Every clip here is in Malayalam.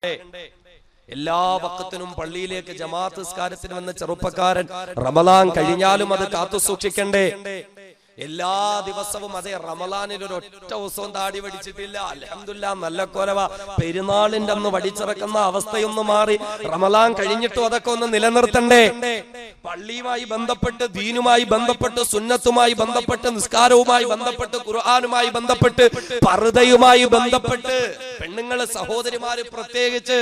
എല്ലാ വഖത്തിനും പള്ളിയിലേക്ക് ജമാഅത്ത് നിസ്കാരത്തിന് വന്ന ചെറുപ്പക്കാരൻ റമളാൻ കഴിഞ്ഞാലും അത് കാത്തു സൂക്ഷിക്കണ്ടേ? എല്ലാ ദിവസവും അതെ, റമളാനിൽ ഒരു ഒറ്റ ദിവസവും താടി വടിച്ചിട്ടില്ല. അൽഹംദുലില്ലാഹ്, നല്ല കൊലവ. പെരുന്നാളിന്റെ അന്ന് വടിച്ചിറക്കുന്ന അവസ്ഥയൊന്ന് മാറി. റമളാൻ കഴിഞ്ഞിട്ടും അതൊക്കെ ഒന്ന് നിലനിർത്തണ്ടേ? പള്ളിയുമായി ബന്ധപ്പെട്ട്, ദീനുമായി ബന്ധപ്പെട്ട്, സുന്നത്തുമായി ബന്ധപ്പെട്ട്, നിസ്കാരവുമായി ബന്ധപ്പെട്ട്, ഖുർആനുമായി ബന്ധപ്പെട്ട്, പർദയുമായി ബന്ധപ്പെട്ട്, പെണ്ണുങ്ങള് സഹോദരിമാര് പ്രത്യേകിച്ച്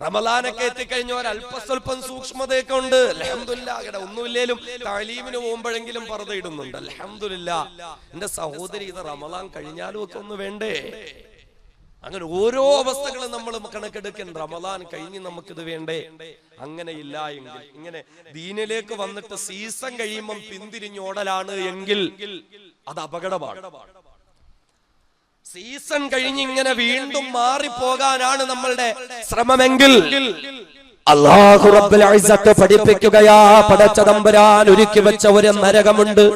റമളാനൊക്കെ എത്തിക്കഴിഞ്ഞ ഒരല്പസ്വല്പം സൂക്ഷ്മതയൊക്കെ ഉണ്ട്. അൽഹംദുലില്ലാഹ്, ഒന്നുമില്ലേലും തഅലീമിന് പോകുമ്പോഴെങ്കിലും പർദ ഇടുന്നുണ്ട്. അൽഹംദുലില്ലാഹ്. എന്റെ സഹോദരി, ഇത് റമളാൻ കഴിഞ്ഞാലും ഒക്കെ ഒന്ന് വേണ്ടേ? അങ്ങനെ ഓരോ അവസ്ഥകളും നമ്മൾ കണക്കെടുക്കാൻ. റമളാൻ കഴിഞ്ഞ് നമുക്കിത് വേണ്ടേ? അങ്ങനെയില്ല എങ്കിൽ, ഇങ്ങനെ ദീനിലേക്ക് വന്നിട്ട് സീസൺ കഴിയുമ്പം പിന്തിരിഞ്ഞോടലാണ് എങ്കിൽ അത് അപകടമാണ്. സീസൺ കഴിഞ്ഞ് ഇങ്ങനെ വീണ്ടും മാറിപ്പോകാനാണ് നമ്മളുടെ ശ്രമമെങ്കിൽ അല്ലാഹു റബ്ബുൽ ഇസ്സത്ത് പഠിപ്പിക്കുകയാ, പടച്ച തമ്പുരാൻ ഒരുക്കി വെച്ച ഒരു നരകമുണ്ട്.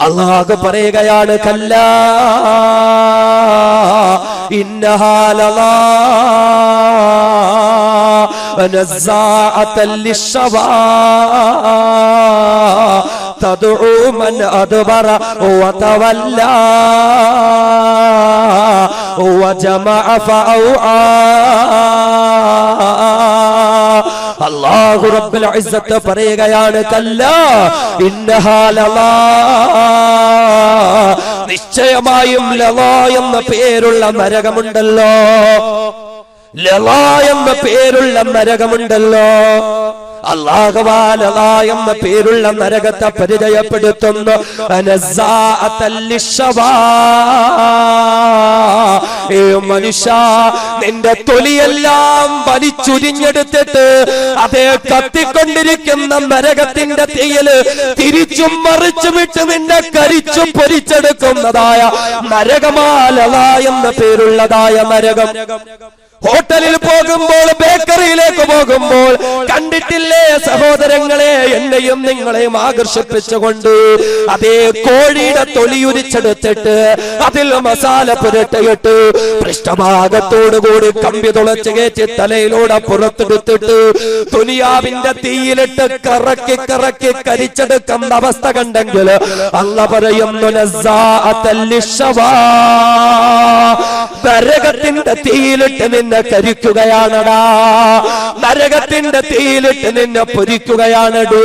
അല്ലാഹു പറയുകയാണ്, കല്ലാ ഇന്നഹാ ലളാ നസ്സാഅതൻ ലിശ്ശവാ തദ്ഉ മൻ അദ്ബറ വതവല്ലാ വജമഅ ഫഔആ. അല്ലാഹു റബ്ബുൽ ഇസ്സത്ത് പറയുകയാണ്, കല്ലാ ഇന്നഹാ ലളാ, നിശ്ചയമായും ലളാ എന്ന പേരുള്ള നരകമുണ്ടല്ലോ, ലളാ എന്ന പേരുള്ള നരകമുണ്ടല്ലോ. അല്ലാഹു ലളാ എന്ന പേരുള്ള നരകത്തെ പരിചയപ്പെടുത്തുന്നു. നസ്സാഅതൻ ലിശ്ശവാ, ഏ മനുഷ്യ, നിന്റെ തൊലിയെല്ലാം വലിച്ചുരിഞ്ഞെടുത്തിട്ട് അതേ കത്തിക്കൊണ്ടിരിക്കുന്ന നരകത്തിന്റെ തീയില് തിരിച്ചും മറിച്ചു വിട്ട് നിന്നെ കരിച്ചു പൊരിച്ചെടുക്കുന്നതായ നരകമാ ലളാ എന്ന പേരുള്ളതായ നരകം. ഹോട്ടലിൽ പോകുമ്പോൾ, ബേക്കറിയിലേക്ക് പോകുമ്പോൾ കണ്ടിട്ടില്ലേ സഹോദരങ്ങളെ, എന്നെയും നിങ്ങളെയും ആകർഷിപ്പിച്ചുകൊണ്ട് അതേ കോഴിയുടെ തൊലിയുരിച്ചെടുത്തിട്ട് അതിൽ മസാല പുരട്ടിയിട്ട് പൃഷ്ഠഭാഗത്തോടുകൂടി കമ്പി തുളച്ച് കയറ്റി തലയിലൂടെ പുറത്തെടുത്തിട്ട് ദുനിയാവിന്റെ തീയിലിട്ട് കറക്കി കറക്കി കരിച്ചെടുക്കുന്ന അവസ്ഥ കണ്ടെങ്കിൽ അല്ലാഹു പറയുന്നു, നസ്സാഅതൻ ലിശ്ശവാ, നരകത്തിന്റെ തീയിലിട്ട് നിന്നെ കരിക്കുകയാണടാ, നരകത്തിന്റെ തീയിലിട്ട് നിന്നെ പൊരിക്കുകയാണടൂ.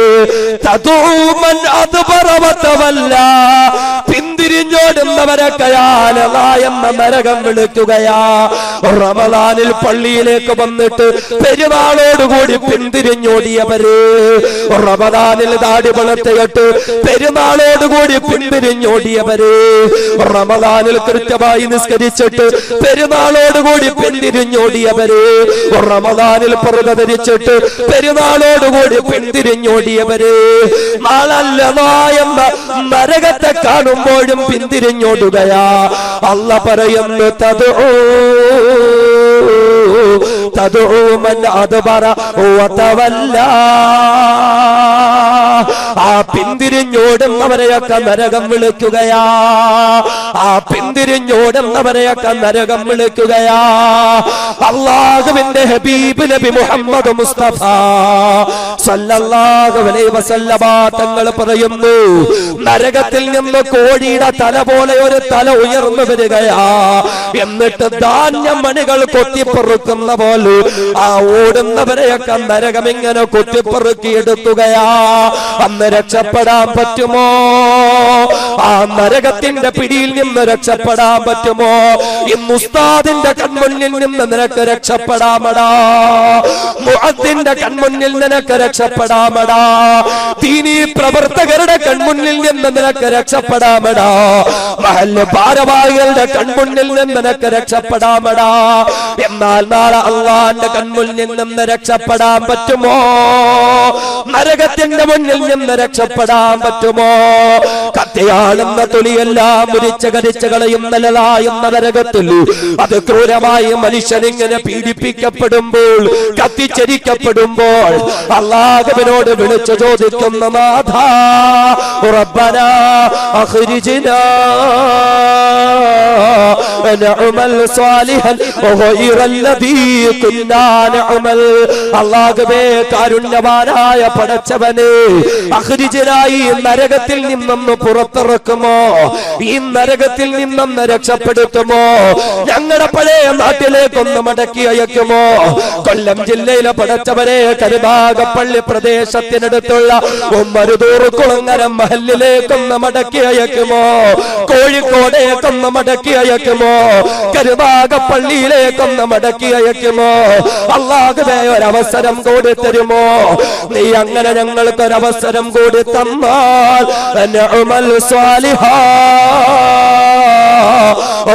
തദ്ഉ മൻ അദ്ബറ വതവല്ലാ, പിന്തിരിഞ്ഞോടുന്നവരൊക്കെയാൽ എന്ന നരകം വിളിക്കുകയാ. റമളാനിൽ പള്ളിയിലേക്ക് വന്നിട്ട് പെരുന്നാളോടുകൂടി പിന്തിരിഞ്ഞോടിയവര്, റമളാനിൽ താടി വളർത്തിയിട്ട് പെരുന്നാളോടുകൂടി പിന്തിരിഞ്ഞോടിയവര്, റമളാനിൽ കൃത്യമായി നിസ്കരിച്ചിട്ട് പെരുന്നാളോടുകൂടി പിന്തിരിഞ്ഞോടിയവര്, റമളാനിൽ പർദ ധരിച്ചിട്ട് പെരുന്നാളോടുകൂടി പിന്തിരിഞ്ഞോടിയവര്, നാളല്ലതാ എന്ന നരകത്തെ കാണുമ്പോഴും പിന്തിരിഞ്ഞോടുകയാ. അല്ലാഹു പറയുന്നു, തദ്ഉ മൻ അദ്ബറ വതവല്ലാ, ആ പിന്തിരിഞ്ഞോടുന്നവരെയൊക്കെ നരകം വിളിക്കുകയാ, ആ പിന്തിരിഞ്ഞോടുന്നവരെയൊക്കെ നരകം വിളിക്കുകയാ. അല്ലാഹുവിന്റെ ഹബീബ് നബി മുഹമ്മദ് മുസ്തഫ സല്ലല്ലാഹു അലൈഹി വസല്ലമ തങ്ങൾ പറയുന്നു, നരകത്തിൽ നിന്ന് കോഴിയുടെ തല പോലെ ഒരു തല ഉയർന്നു വരികയാ. എന്നിട്ട് ധാന്യമണികൾ കൊത്തിപ്പെറുക്കുന്ന പോലെ ആ ഓടുന്നവരെയൊക്കെ നരകം ഇങ്ങനെ കൊത്തിപ്പെറുക്കിയെടുക്കുകയാ. അന്ന് രക്ഷപ്പെടാൻ പറ്റുമോ? ആ നരകത്തിന്റെ പിടിയിൽ നിന്ന് രക്ഷപ്പെടാൻ പറ്റുമോ? ഇന്ന് ഉസ്താദിന്റെ കൺമുന്നിൽ നിന്ന് നിനക്ക് രക്ഷപ്പെടാമടാ, മുഅദ്ദിന്റെ കൺമുന്നിൽ നിനക്ക് രക്ഷപ്പെടാമടാ, ദീനീ പ്രവർത്തകരുടെ കൺമുന്നിൽ നിന്ന് നിനക്ക് രക്ഷപ്പെടാമടാ, മഹല്ല് ഭാരവാഹികളുടെ കൺമുന്നിൽ നിന്ന് നിനക്ക് രക്ഷപ്പെടാമടാ. എന്നാൽ നാളെ അല്ലാഹുവിന്റെ കൺമുന്നിൽ നിന്ന് രക്ഷപ്പെടാൻ പറ്റുമോ? നരകത്തിന്റെ മുന്നിൽ നിന്ന് രക്ഷപ്പെടാൻ പറ്റുമോ? കത്തിയാളുന്ന തൊലിയെല്ലാം മുരിച്ച കരിച്ച കളയുന്ന ലളായുന്ന നരകത്തിൽ അത് ക്രൂരമായി മനുഷ്യനിങ്ങനെ പീഡിപ്പിക്കപ്പെടുമ്പോൾ, കത്തിച്ചരിക്കപ്പെടുമ്പോൾ അല്ലാഹുവിനോട് വിളിച്ചു ചോദിക്കുന്ന നാഥാ, റബ്ബനാ അഖ്രിജ്നാ നഅമൽ സാലിഹൻ ഗൈറല്ലദീ കുന്നാ നഅമൽ. അല്ലാഹുവേ കാരുണ്യവാനായ പടച്ചവനെ, അഖ്രിജ്നായി നരകത്തിൽ നിന്നൊന്ന് പുറത്തിറക്കുമോ, ഈ നരകത്തിൽ നിന്നൊന്ന് രക്ഷപ്പെടുത്തുമോ, ഞങ്ങളുടെ പഴയ നാട്ടിലേക്കൊന്ന് മടക്കി അയക്കുമോ. കൊല്ലം ജില്ലയിലെ പടച്ചവരെ കരുനാഗപ്പള്ളി പ്രദേശത്തിനടുത്തുള്ള ഉമ്മരുതൂർ കുളങ്ങര മഹലിലേക്കൊന്ന് മടക്കി അയക്കുമോ, കോഴിക്കോടേക്കൊന്ന് മടക്കി അയക്കുമോ, കരുനാഗപ്പള്ളിയിലേക്കൊന്ന് മടക്കി അയക്കുമോ. അല്ലാഹുവേ ഒരവസരം കൂടി തരുമോ? നീ അങ്ങനെ ഞങ്ങൾക്കൊരവസരം കൂടി തന്നാൽ നഅമൽ സാലിഹാ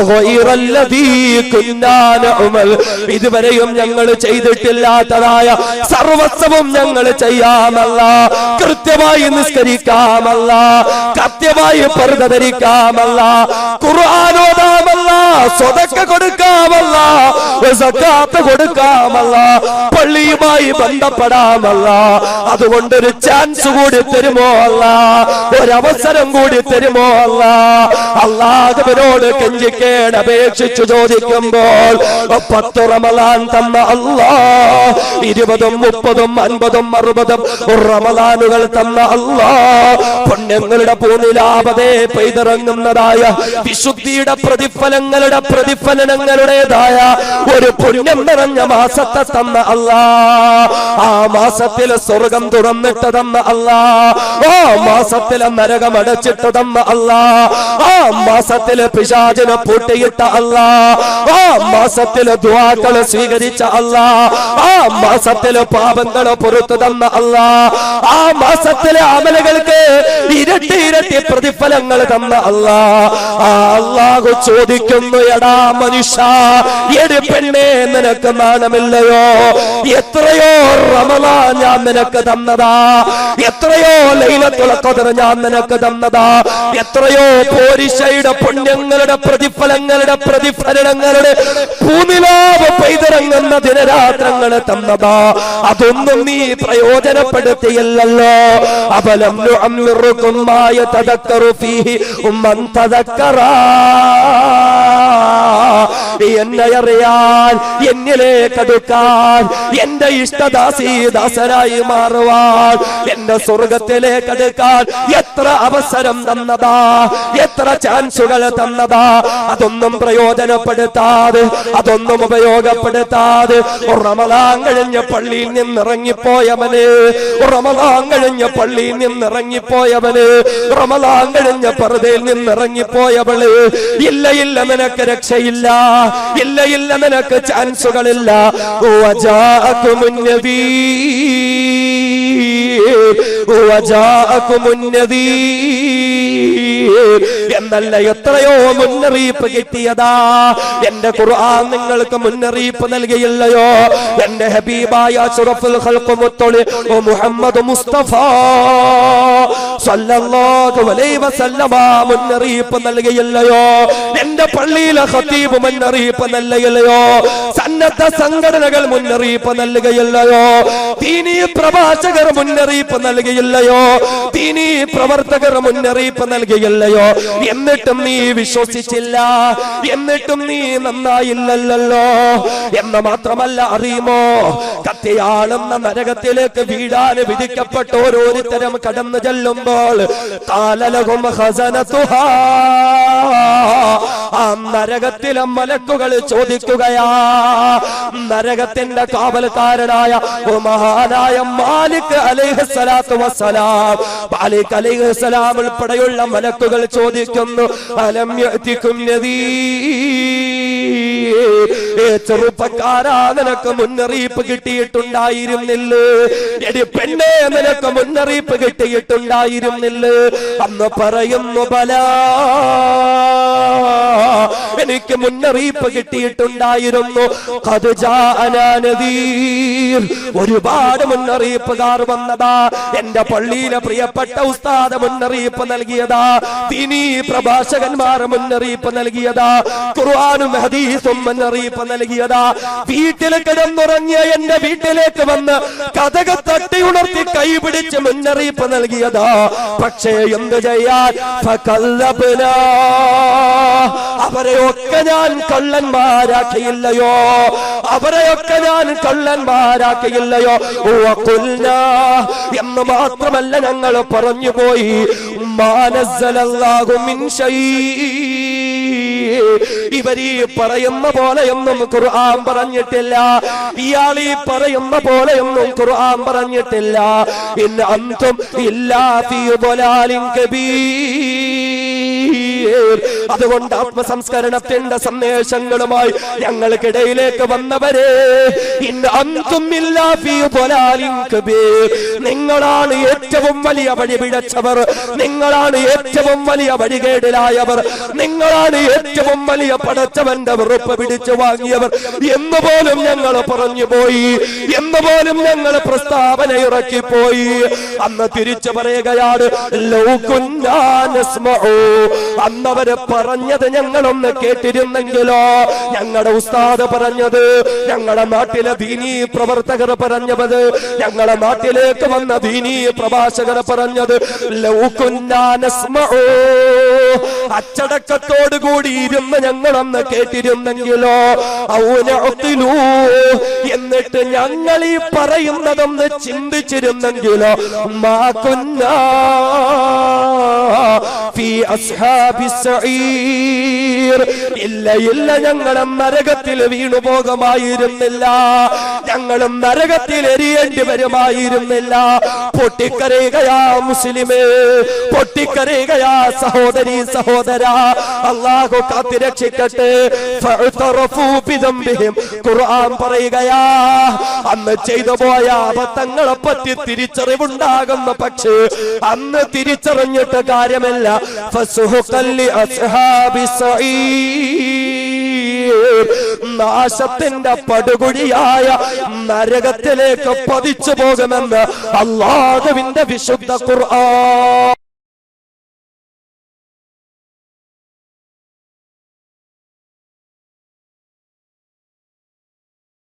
ഗൈറല്ലദീ കുന്നാ നഅമൽ. ഇതുവരെയും ഞങ്ങൾ ചെയ്തിട്ടില്ലാത്തതായ സർവസ്വവും ഞങ്ങൾ ചെയ്യാമല്ല. കൃത്യമായി നിസ്കരിക്കാമല്ല, കൃത്യമായി പർദ്ദ ധരിക്കാമല്ല, ഖുർആൻ ഓതാമല്ല, സ്വതക്ക കൊടുക്കാമല്ല, സകാത്ത് കൊടുക്കാമല്ല, പള്ളിയുമായി ബന്ധപ്പെടാമല്ല. അതുകൊണ്ടൊരു ചാൻസ് കൂടി തരുമോ അല്ല, ഒരവസരം കൂടി തരുമോ അല്ല. അല്ലാഹുവിനോട് കെഞ്ചിക്കേട് അപേക്ഷിച്ചു ചോദിക്കുമ്പോൾ 10 റമളാൻ തന്ന അല്ലാഹ്, 20, 30, 50, 60 റമളാനുകൾ തന്ന അല്ലാഹ്, പുണ്യങ്ങളുടെ പൂനിലാപതേ പെയ്തിറങ്ങുന്നതായ വിശുദ്ധിയുടെ പ്രതിഫലനങ്ങളുടേതായ ഒരു പുണ്യം നിറഞ്ഞ മാസത്തെ തന്ന അല്ലാഹ്, ആ മാസത്തിൽ സ്വർഗം തുറന്നിട്ട് തന്ന അല്ലാഹ്, ആ മാസത്തിൽ നരകം അടച്ചിട്ട് തന്ന അല്ലാഹ്, ആ മാസത്തിൽ പിശാചിനെ പൂട്ടിയിട്ട അല്ലാഹ്, ആ മാസത്തിൽ ദുആകൾ സ്വീകരിച്ച അല്ലാഹ്, ആ മാസത്തിൽ പാപങ്ങൾ പുറത്തു തന്ന അല്ലാഹ്, ആ മാസത്തിലെ അമലുകൾക്ക് ഇരട്ടി പ്രതിഫലങ്ങൾ തന്ന അല്ലാഹ്. ആ അല്ലാഹു ചോദിക്കുന്നു, എടാ മനുഷ്യ, എടി പെണ്ണേ, നിനക്ക് നാണമില്ലയോ? എത്രയോ റമളാൻ ഞാൻ നിനക്ക് തന്നതാ, എത്രയോ ലൈലത്തുൽ ഖദ്ർ ഞാൻ നിനക്ക് തന്നതാ, എത്രയോ പോരിശയുടെ പുണ്യങ്ങളുടെ പ്രതിഫലനങ്ങളുടെ പൂനിലാവ് പെയ്തിറങ്ങുന്ന ദിനരാത്രങ്ങൾ തന്നതാ. അതൊന്നും നീ പ്രയോജനപ്പെടുത്തിയില്ലല്ലോ. അബലം നുഅമ്മിറുകും മാ യതദക്കറു ഫീഹി മൻ തദക്കറാ. എന്നെ അറിയാൻ, എന്നിലേക്ക് അടുക്കാൻ, എന്റെ ഇഷ്ടദാസീദാസനായി മാറുവാൻ, എന്റെ സ്വർഗത്തിലേക്ക് അടുക്കാൻ എത്ര അവസരം തന്നതാ, എത്ര ചാൻസുകൾ തന്നതാ. അതൊന്നും പ്രയോജനപ്പെടുത്താതെ, അതൊന്നും ഉപയോഗപ്പെടുത്താതെ റമളാൻ കഴിഞ്ഞ പള്ളിയിൽ നിന്നിറങ്ങിപ്പോയവന്, റമളാൻ കഴിഞ്ഞ പള്ളിയിൽ നിന്നിറങ്ങിപ്പോയവന്, റമളാൻ കഴിഞ്ഞ പർദ്ദയിൽ നിന്നിറങ്ങിപ്പോയവള്, ഇല്ല ഇല്ല നിനക്ക് രക്ഷയില്ല, ഇല്ല ഇല്ല നിനക്ക് ചാൻസുകളില്ല. വജാഅകുമുൻ നദീർ എന്നല്ല, എത്രയോ മുന്നറിയിപ്പ് കിട്ടിയതാ. എന്റെ ഖുർആൻ നിങ്ങൾക്ക് മുന്നറിയിപ്പ് നൽകിയില്ലയോ? എന്റെ ഹബീബായ അഷ്റഫുൽ ഖൽഖ് മുത്തളി മുഹമ്മദ് മുസ്തഫ സല്ലല്ലാഹു അലൈഹി വസല്ലമ മുന്നറിയിപ്പ് നൽകിയില്ലയോ? എന്റെ പള്ളിയിലെ ഖതീബ് മുന്നറിയിപ്പ് നൽകിയില്ലയോ? സന്നദ്ധ സംഘടനകൾ മുന്നറിയിപ്പ് നൽകുകയില്ലയോ? ദീനീ പ്രഭാഷകർ മുന്നറിയിപ്പ് നൽകിയില്ലയോ? ദീനീ പ്രവർത്തകർ മുന്നറിയിപ്പ് നൽകിയില്ലയോ? എന്നിട്ടും നീ വിശ്വസിച്ചില്ല, എന്നിട്ടും നീ നന്നായില്ലല്ലോ. എന്ന് മാത്രമല്ല, അറിയുമോ, കത്തിയാളുന്ന നരകത്തിലേക്ക് വീഴാൻ വിധിക്കപ്പെട്ട ഓരോരുത്തരും കടന്നു ചെല്ലുമ്പോൾ ഖാലലഹും ഖസനതുഹാ, ആ നരകത്തിലെ മലക്കുകൾ ചോദിക്കുകയാ. നരകത്തിന്റെ കാവൽക്കാരനായ മഹാനായ മാലിക് അലൈഹിസ്സലാത്തു വസ്സലാം, മാലിക് അലൈഹിസ്സലാം ഉൾപ്പെടെയുള്ള മലക്കുകൾ ചോദിക്കുന്നു, അലം യഅതികും നദീർ, ചെറുപ്പക്കാരാ നിനക്ക് മുന്നറിയിപ്പ് കിട്ടിയിട്ടുണ്ടായിരുന്നില്ലേ? എടി പെണ്ണേ, നിനക്ക് മുന്നറിയിപ്പ് കിട്ടിയിട്ടുണ്ടായിരുന്നില്ലേ? അന്ന് പറയുന്നു, ബലാ, എനിക്ക് മുന്നറിയിപ്പ് കിട്ടിയിട്ടുണ്ടായിരുന്നു. ഖദ് ജാഅനാ നദീർ, ഒരുപാട് മുന്നറിയിപ്പുകാർ വന്നതാ. എന്റെ പള്ളിയിലെ പ്രിയപ്പെട്ട ഉസ്താദ് മുന്നറിയിപ്പ് നൽകിയതാ, ദീനീ പ്രഭാഷകന്മാർ മുന്നറിയിപ്പ് നൽകിയതാ, ഖുർആനും ഹദീസും മുന്നറിയിപ്പ് നൽകിയതാ. വീട്ടിൽ കിടന്നുറങ്ങിയ എന്റെ വീട്ടിലേക്ക് വന്ന് കതക് തട്ടി ഉണർത്തി കൈപിടിച്ച് മുന്നറിയിപ്പ് നൽകിയതാ. പക്ഷേ എന്ത് ചെയ്യാൻ, ഫകല്ലബ്നാ, അവരെയൊക്കെ ഞാൻ കള്ളന്മാരാക്കിയില്ലയോ, അവരെയൊക്കെ ഞാൻ കള്ളന്മാരാക്കിയില്ലയോ. വഖുൽനാ, എന്ന് മാത്രമല്ല ഞങ്ങൾ പറഞ്ഞുപോയി, മാ നസ്സലല്ലാഹു മിൻ ശൈഇ, ഇവരീ പറയുന്ന പോലെയൊന്നും ഖുർആൻ പറഞ്ഞിട്ടില്ല, ഇയാളീ പറയുന്ന പോലെയൊന്നും ഖുർആൻ പറഞ്ഞിട്ടില്ല. ഇൻ അൻതും ഇല്ലാ ഫീ ളലാലിൻ കബീർ. അതുകൊണ്ട് ആത്മസംസ്കരണത്തിന്റെ സന്ദേശങ്ങളുമായി ഞങ്ങൾക്കിടയിലേക്ക് വന്നവരെ, ഇൻ അൻതും ഇല്ലാ ഫീ ളലാലിൻ കബീർ, നിങ്ങളാണ് ഏറ്റവും വലിയ വഴിപിഴച്ചവർ, നിങ്ങളാണ് ഏറ്റവും വലിയ വഴികേടിലായവർ, നിങ്ങളാണ് ഏറ്റവും വലിയ പടച്ചവന്റെ വെറുപ്പ് പിടിച്ചു വാങ്ങിയവർ എന്ന് പോലും ഞങ്ങൾ പറഞ്ഞു പോയി, എന്ന് പോലും ഞങ്ങൾ പ്രസ്താവന ഇറക്കിപ്പോയി. അന്ന് തിരിച്ചു പറയുകയാണ്, ലൗ കുന്നാ നസ്മഉ, അന്നവര് പറഞ്ഞത് ഞങ്ങളൊന്ന് കേട്ടിരുന്നെങ്കിലോ, ഞങ്ങളുടെ ഉസ്താദ് പറഞ്ഞത്, ഞങ്ങളുടെ നാട്ടിലെ ദീനീ പ്രവർത്തകർ പറഞ്ഞത്, ഞങ്ങളുടെ നാട്ടിലേക്ക് വന്ന ദീനീ പ്രഭാഷകർ പറഞ്ഞത്, ലൗ കുന്നാ നസ്മഉ, അച്ചടക്കത്തോടുകൂടി ഇരുന്ന് ഞങ്ങളൊന്ന് കേട്ടിരുന്നെങ്കിലോ, ഔനഅഖിലൂ, എന്നിട്ട് ഞങ്ങൾ ഈ പറയുന്നതൊന്ന് ചിന്തിച്ചിരുന്നെങ്കിലോ, മാ കുന്നാ ഫീ അസ്ഹാബിസ് സഈർ, ഇല്ല ഇല്ല, ഞങ്ങളും നരകത്തിൽ വീണു പോകുമായിരുന്നില്ല, ഞങ്ങളും നരകത്തിൽ എരിയേണ്ടി വരുമായിരുന്നില്ല. പൊട്ടിക്കരയുകയാ മുസ്ലിമേ, പൊട്ടിക്കരയുകയാ സഹോദരി സഹോദര, അല്ലാഹു കാത്തിരക്ഷിക്കട്ടെ. ഫഅതറഫൂ ബിദംബിഹിം, ഖുർആൻ പറയുകയാ, അന്ന് ചെയ്തു പോയ അബദ്ധങ്ങളെ പറ്റി തിരിച്ചറിവുണ്ടാകുന്നു, പക്ഷേ അന്ന് തിരിച്ചറിഞ്ഞിട്ട് കാര്യമില്ല. ഫസുഹ്ഖൻ ലി അസ്ഹാബിസ് സഈർ, നാശത്തിന്റെ പടുകുഴിയായ നരകത്തിലേക്ക് പതിച്ചു പോകുമെന്ന് അല്ലാഹുവിന്റെ വിശുദ്ധ ഖുർആൻ.